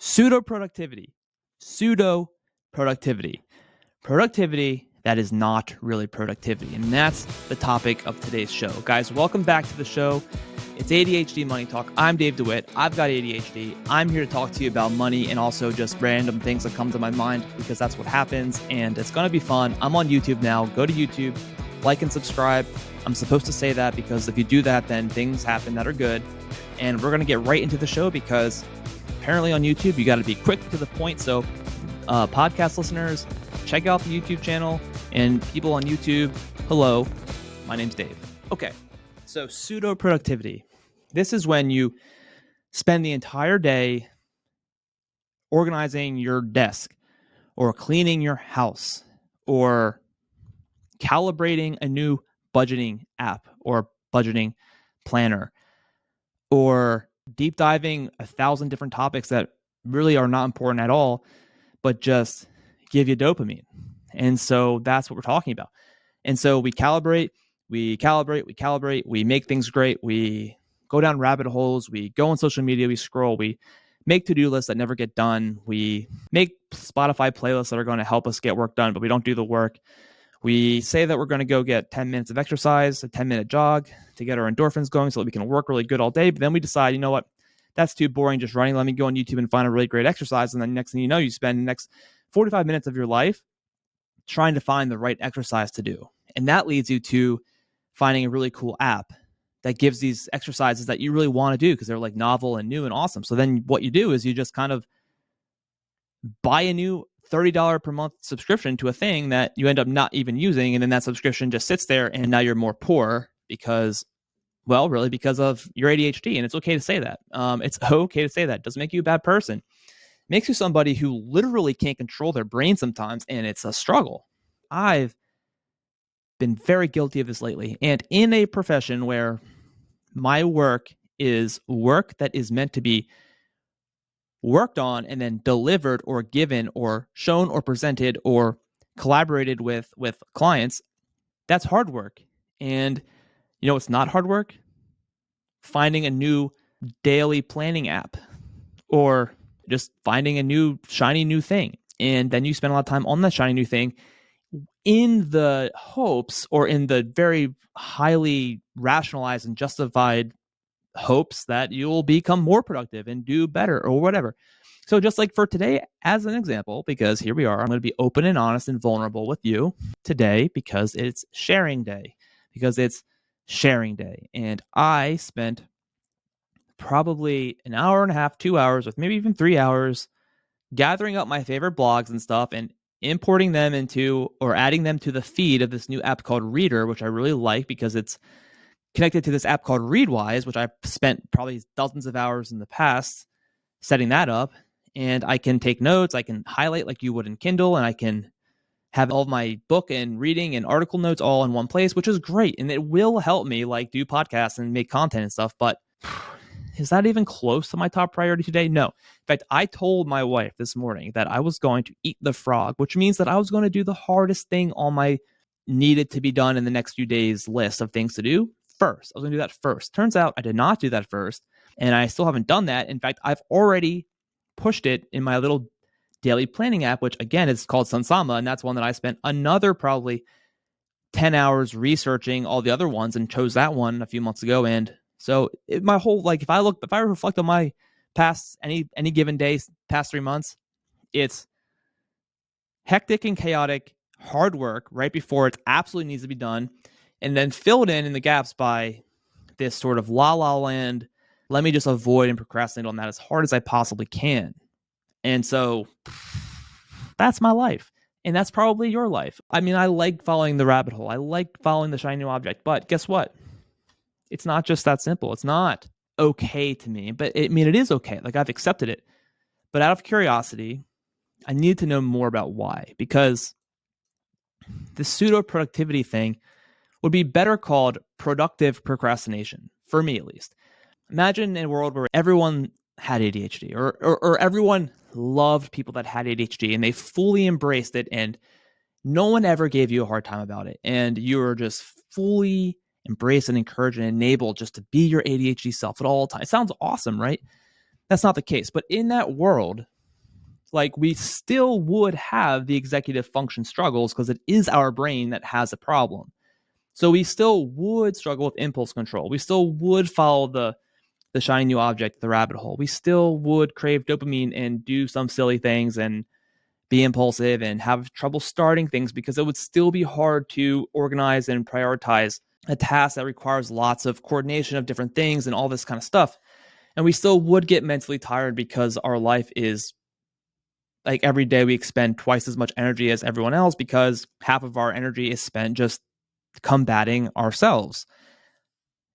Pseudo-productivity. Pseudo-productivity. Productivity that is not really productivity. And that's the topic of today's show. Guys, welcome back to the show. It's ADHD Money Talk. I'm Dave DeWitt. I've got ADHD. I'm here to talk to you about money and also just random things that come to my mind because that's what happens. And it's going to be fun. I'm on YouTube now. Go to YouTube, like and subscribe. I'm supposed to say that because if you do that, then things happen that are good. And we're going to get right into the show because apparently on YouTube, you got to be quick to the point. So podcast listeners, check out the YouTube channel, and people on YouTube, hello, my name's Dave. Okay, so pseudo-productivity. This is when you spend the entire day organizing your desk or cleaning your house or calibrating a new budgeting app or budgeting planner or deep diving 1,000 different topics that really are not important at all, but just give you dopamine. And so that's what we're talking about. And so we calibrate, we make things great. We go down rabbit holes. We go on social media. We scroll. We make to-do lists that never get done. We make Spotify playlists that are going to help us get work done, but we don't do the work. We say that we're going to go get 10 minutes of exercise, a 10-minute jog to get our endorphins going so that we can work really good all day. But then we decide, you know what? That's too boring just running. Let me go on YouTube and find a really great exercise. And then next thing you know, you spend the next 45 minutes of your life trying to find the right exercise to do. And that leads you to finding a really cool app that gives these exercises that you really want to do because they're like novel and new and awesome. So then what you do is you just kind of buy a new $30 per month subscription to a thing that you end up not even using. And then that subscription just sits there and now you're more poor because of your ADHD. And it's okay to say that. It's okay to say that. It doesn't make you a bad person. It makes you somebody who literally can't control their brain sometimes, and it's a struggle. I've been very guilty of this lately. And in a profession where my work is work that is meant to be worked on and then delivered or given or shown or presented or collaborated with clients, that's hard work. And you know, it's not hard work. Finding a new daily planning app or just finding a new shiny new thing. And then you spend a lot of time on that shiny new thing in the hopes or in the very highly rationalized and justified hopes that you'll become more productive and do better or whatever. So just like for today, as an example, because here we are, I'm going to be open and honest and vulnerable with you today because it's sharing day, And I spent probably an hour and a half, 2 hours, with maybe even 3 hours gathering up my favorite blogs and stuff and importing them into or adding them to the feed of this new app called Reader, which I really like because it's connected to this app called Readwise, which I've spent probably dozens of hours in the past setting that up. And I can take notes, I can highlight like you would in Kindle, and I can have all of my book and reading and article notes all in one place, which is great. And it will help me like do podcasts and make content and stuff. But is that even close to my top priority today? No. In fact, I told my wife this morning that I was going to eat the frog, which means that I was going to do the hardest thing on my needed to be done in the next few days list of things to do first. I was going to do that first. Turns out I did not do that first. And I still haven't done that. In fact, I've already pushed it in my little daily planning app, which again is called Sunsama. And that's one that I spent another probably 10 hours researching all the other ones and chose that one a few months ago. And so my whole, like, if I reflect on my past, any given day, past 3 months, it's hectic and chaotic, hard work right before it absolutely needs to be done, and then filled in the gaps by this sort of la land. Let me just avoid and procrastinate on that as hard as I possibly can. And so that's my life. And that's probably your life. I mean, I like following the rabbit hole. I like following the shiny new object. But guess what? It's not just that simple. It's not okay to me. But it is okay. Like, I've accepted it. But out of curiosity, I need to know more about why. Because the pseudo-productivity thing would be better called productive procrastination, for me at least. Imagine in a world where everyone had ADHD or everyone loved people that had ADHD and they fully embraced it and no one ever gave you a hard time about it. And you were just fully embraced and encouraged and enabled just to be your ADHD self at all times. It sounds awesome, right? That's not the case. But in that world, like we still would have the executive function struggles because it is our brain that has a problem. So we still would struggle with impulse control. We still would follow the shiny new object, the rabbit hole. We still would crave dopamine and do some silly things and be impulsive and have trouble starting things because it would still be hard to organize and prioritize a task that requires lots of coordination of different things and all this kind of stuff. And we still would get mentally tired because our life is like every day we expend twice as much energy as everyone else because half of our energy is spent just combating ourselves.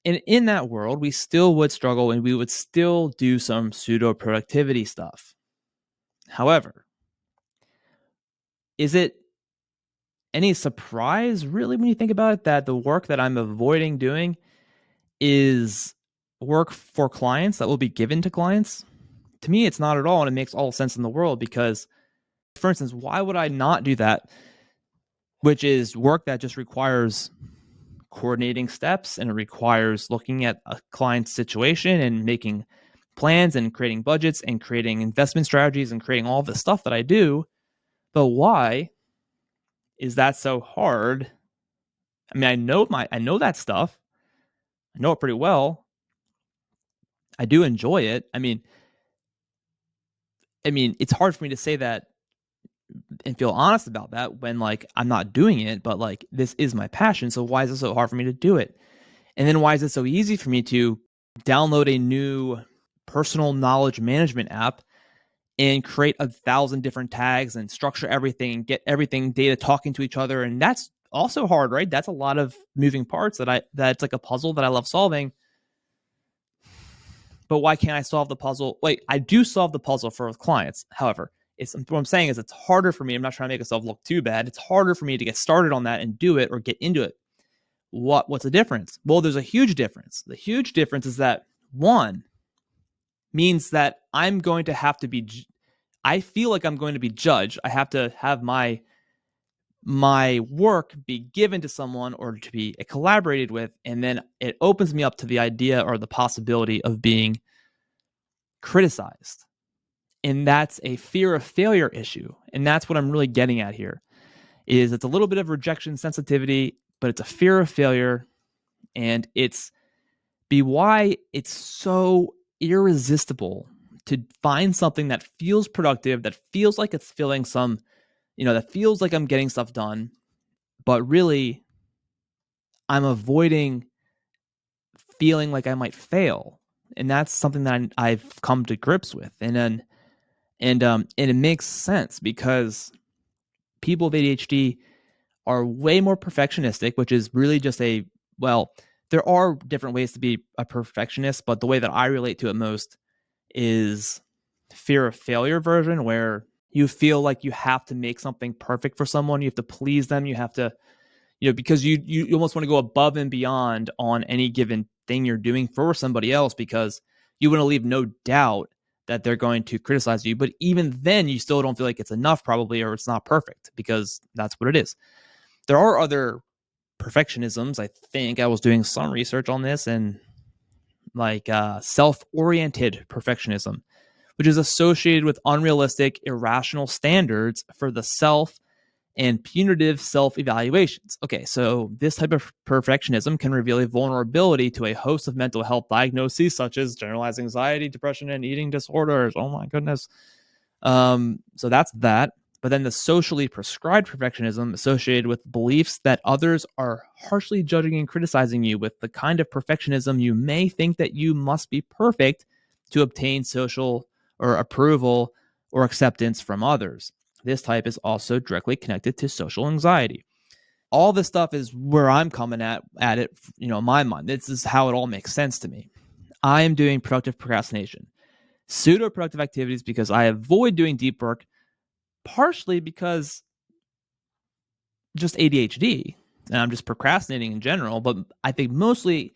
And in that world, we still would struggle and we would still do some pseudo productivity stuff. However, is it any surprise, really, when you think about it, that the work that I'm avoiding doing is work for clients that will be given to clients? To me, it's not at all. And it makes all sense in the world because, for instance, why would I not do that, which is work that just requires coordinating steps and it requires looking at a client's situation and making plans and creating budgets and creating investment strategies and creating all the stuff that I do. But why is that so hard? I mean, I know that stuff. I know it pretty well. I do enjoy it. It's hard for me to say that and feel honest about that when like I'm not doing it, but like this is my passion. So why is it so hard for me to do it? And then why is it so easy for me to download a new personal knowledge management app and create 1,000 different tags and structure everything and get everything data talking to each other? And that's also hard, right? That's a lot of moving parts that's like a puzzle that I love solving. But why can't I solve the puzzle? Wait, I do solve the puzzle for clients. However, what I'm saying is it's harder for me. I'm not trying to make myself look too bad. It's harder for me to get started on that and do it or get into it. What's the difference? Well, there's a huge difference. The huge difference is that one means that I'm going to have to be, I feel like I'm going to be judged. I have to have my work be given to someone or to be collaborated with. And then it opens me up to the idea or the possibility of being criticized. And that's a fear of failure issue. And that's what I'm really getting at here is it's a little bit of rejection sensitivity, but it's a fear of failure. And it's why it's so irresistible to find something that feels productive, that feels like it's filling some, that feels like I'm getting stuff done, but really I'm avoiding feeling like I might fail. And that's something that I've come to grips with. And it makes sense because people with ADHD are way more perfectionistic, which is really just there are different ways to be a perfectionist, but the way that I relate to it most is fear of failure version, where you feel like you have to make something perfect for someone. You have to please them. You have to, because you almost want to go above and beyond on any given thing you're doing for somebody else because you want to leave no doubt that they're going to criticize you. But even then, you still don't feel like it's enough probably, or it's not perfect because that's what it is. There are other perfectionisms. I think I was doing some research on this and like self-oriented perfectionism, which is associated with unrealistic, irrational standards for the self and punitive self-evaluations. Okay, so this type of perfectionism can reveal a vulnerability to a host of mental health diagnoses such as generalized anxiety, depression, and eating disorders. Oh my goodness. So that's that. But then the socially prescribed perfectionism associated with beliefs that others are harshly judging and criticizing you, with the kind of perfectionism you may think that you must be perfect to obtain social or approval or acceptance from others. This type is also directly connected to social anxiety. All this stuff is where I'm coming at it, in my mind. This is how it all makes sense to me. I am doing productive procrastination, pseudo-productive activities because I avoid doing deep work, partially because just ADHD and I'm just procrastinating in general. But I think mostly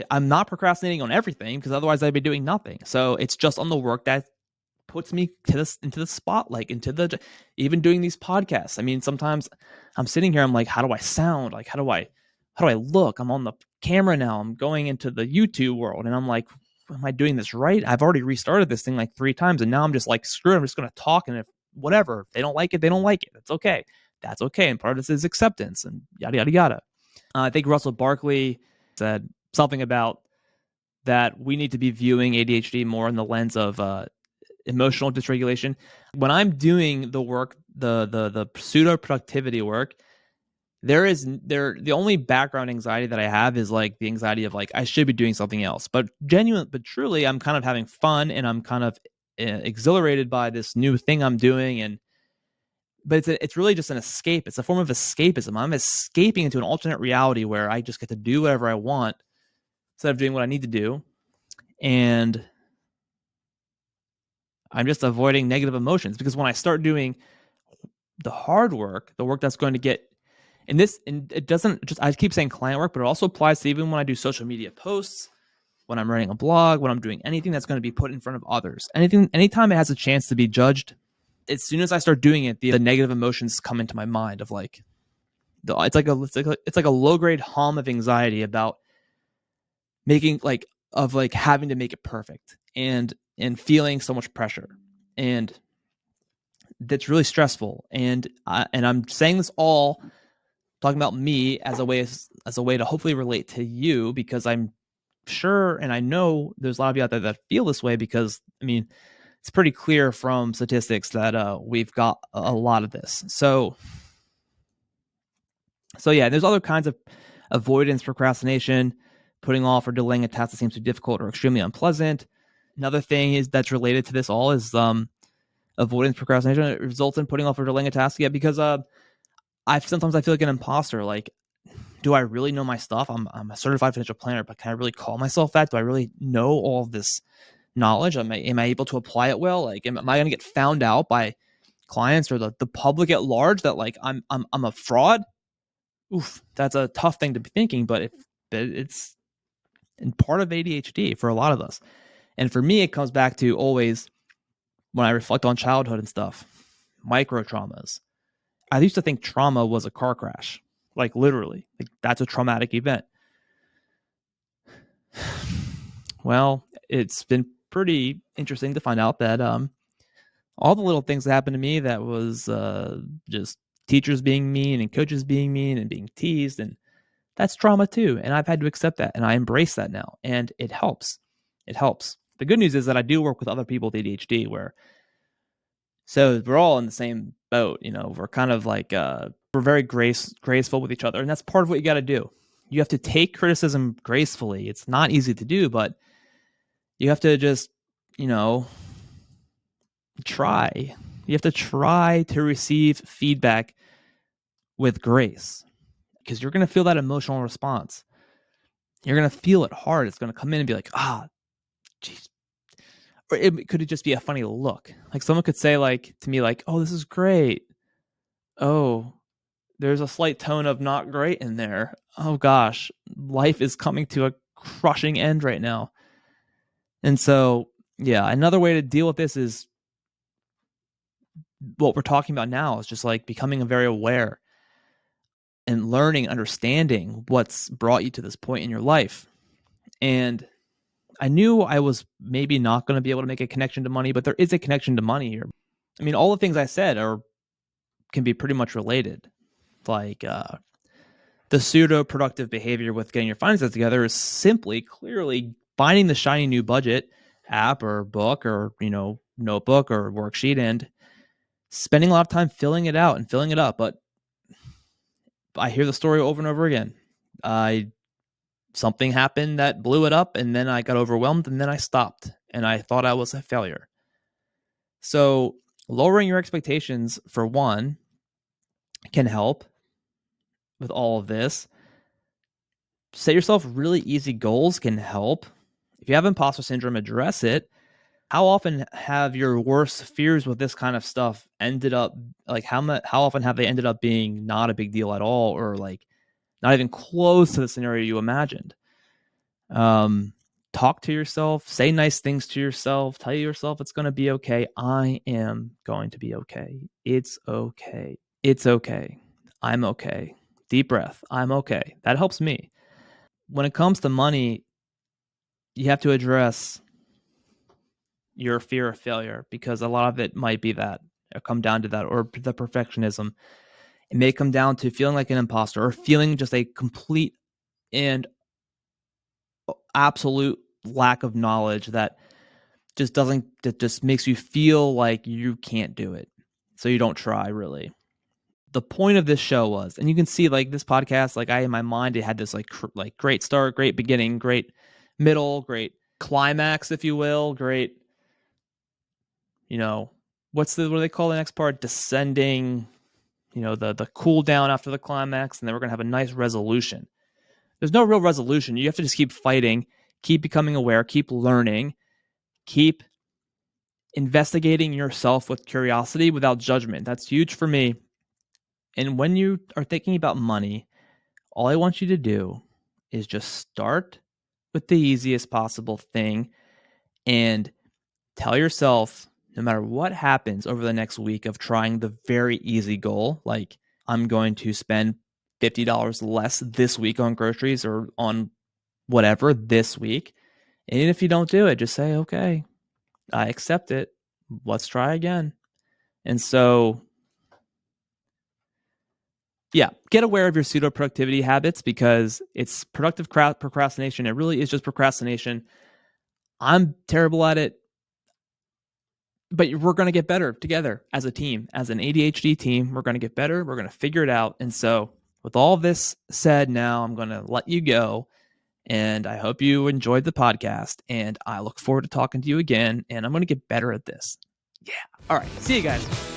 I'm not procrastinating on everything because otherwise I'd be doing nothing. So it's just on the work that puts me into the spotlight, even doing these podcasts. I mean, sometimes I'm sitting here, I'm like, how do I sound? Like, how do I look? I'm on the camera now. I'm going into the YouTube world, and I'm like, am I doing this right? I've already restarted this thing like 3 times, and now I'm just like, screw it, I'm just going to talk, and if whatever, if they don't like it, they don't like it. That's okay. That's okay. And part of this is acceptance and yada, yada, yada. I think Russell Barkley said something about that we need to be viewing ADHD more in the lens of emotional dysregulation. When I'm doing the work, the pseudo-productivity work, the only background anxiety that I have is like the anxiety of like I should be doing something else. But truly, I'm kind of having fun and I'm kind of exhilarated by this new thing I'm doing. But it's really just an escape. It's a form of escapism. I'm escaping into an alternate reality where I just get to do whatever I want instead of doing what I need to do. And I'm just avoiding negative emotions, because when I start doing the hard work, the work that's going to get and it doesn't just, I keep saying client work, but it also applies to even when I do social media posts, when I'm writing a blog, when I'm doing anything that's going to be put in front of others, anytime it has a chance to be judged, as soon as I start doing it, the negative emotions come into my mind of like, it's like a low grade hum of anxiety about making like having to make it perfect and feeling so much pressure, and that's really stressful. And I'm saying this all talking about me as a way to hopefully relate to you, because I'm sure and I know there's a lot of you out there that feel this way, because I mean it's pretty clear from statistics that we've got a lot of this. So yeah, there's other kinds of avoidance procrastination, putting off or delaying a task that seems too difficult or extremely unpleasant. Another thing is that's related to this all is avoidance procrastination. It results in putting off or delaying a task. Yeah, because I sometimes feel like an imposter. Like, do I really know my stuff? I'm a certified financial planner, but can I really call myself that? Do I really know all of this knowledge? Am I able to apply it well? Like, am I going to get found out by clients or the public at large that like I'm a fraud? Oof, that's a tough thing to be thinking, but it's part of ADHD for a lot of us. And for me, it comes back to always when I reflect on childhood and stuff, micro traumas. I used to think trauma was a car crash, like literally, like that's a traumatic event. Well, it's been pretty interesting to find out that all the little things that happened to me that was just teachers being mean and coaches being mean and being teased, and that's trauma too. And I've had to accept that, and I embrace that now, and it helps. It helps. The good news is that I do work with other people with ADHD, so we're all in the same boat. We're kind of like we're very graceful with each other, and that's part of what you got to do. You have to take criticism gracefully. It's not easy to do, but you have to just, try. You have to try to receive feedback with grace, because you're going to feel that emotional response. You're going to feel it hard. It's going to come in and be like, geez. Or it could just be a funny look. Like someone could say like to me like, oh, this is great. Oh, there's a slight tone of not great in there. Oh gosh, life is coming to a crushing end right now. And so, yeah, another way to deal with this is what we're talking about now, is just like becoming very aware and learning, understanding what's brought you to this point in your life. And I knew I was maybe not going to be able to make a connection to money, but there is a connection to money here. I mean, all the things I said can be pretty much related. Like the pseudo productive behavior with getting your finances together is simply clearly finding the shiny new budget app or book or notebook or worksheet and spending a lot of time filling it out and filling it up. But I hear the story over and over again. Something happened that blew it up, and then I got overwhelmed, and then I stopped, and I thought I was a failure. So lowering your expectations, for one, can help with all of this. Set yourself really easy goals can help. If you have imposter syndrome, address it. How often have your worst fears with this kind of stuff ended up like how often have they ended up being not a big deal at all, or like not even close to the scenario you imagined? Talk to yourself, say nice things to yourself, tell yourself it's going to be okay. I am going to be okay. It's okay. It's okay. I'm okay. Deep breath. I'm okay. That helps me. When it comes to money, you have to address your fear of failure, because a lot of it might be that, or come down to that, or the perfectionism. It may come down to feeling like an imposter, or feeling just a complete and absolute lack of knowledge that just makes you feel like you can't do it. So you don't try, really. The point of this show was, and you can see like this podcast, like in my mind, it had this like great start, great beginning, great middle, great climax, if you will, great, what do they call the next part? Descending, the cool down after the climax, and then we're gonna have a nice resolution. There's no real resolution. You have to just keep fighting, keep becoming aware, keep learning, keep investigating yourself with curiosity without judgment. That's huge for me. And when you are thinking about money, all I want you to do is just start with the easiest possible thing and tell yourself, no matter what happens over the next week of trying the very easy goal, like I'm going to spend $50 less this week on groceries or on whatever this week. And if you don't do it, just say, okay, I accept it. Let's try again. And so, yeah, get aware of your pseudo productivity habits, because it's productive procrastination. It really is just procrastination. I'm terrible at it, but we're going to get better together as a team, as an ADHD team. We're going to get better. We're going to figure it out. And so, with all this said, now I'm going to let you go. And I hope you enjoyed the podcast. And I look forward to talking to you again. And I'm going to get better at this. Yeah. All right. See you guys.